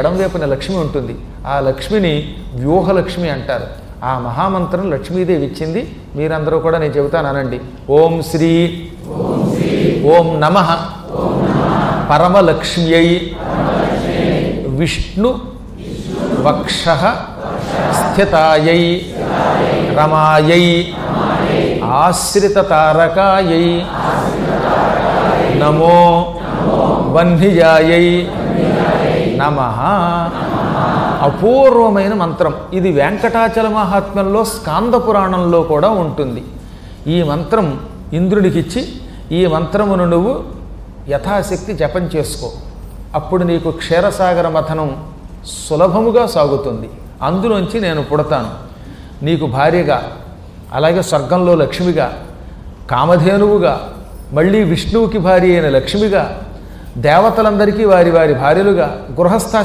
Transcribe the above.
ఎడంవైపున లక్ష్మి ఉంటుంది. ఆ లక్ష్మిని వ్యూహలక్ష్మి అంటారు. ఆ మహామంత్రం లక్ష్మీదేవి ఇచ్చింది. మీరందరూ కూడా నేను చెబుతాను అనండి. ఓం శ్రీ ఓం నమః పరమలక్ష్మ్యై విష్ణు వక్షః స్థితాయై రమాయై ఆశ్రితతారకాయై నమో వహ్నిజాయై నమః. అపూర్వమైన మంత్రం ఇది. వెంకటాచల మహాత్మ్యంలో స్కాంద పురాణంలో కూడా ఉంటుంది. ఈ మంత్రం ఇంద్రుడికిచ్చి ఈ మంత్రమును నువ్వు యథాశక్తి జపం చేసుకో. అప్పుడు నీకు క్షీరసాగర మథనం సులభముగా సాగుతుంది. అందులోంచి నేను పుడతాను, నీకు భార్యగా, అలాగే స్వర్గంలో లక్ష్మిగా, కామధేనువుగా, మళ్ళీ విష్ణువుకి భార్య అయిన లక్ష్మిగా, దేవతలందరికీ వారి వారి భార్యలుగా, గృహస్థ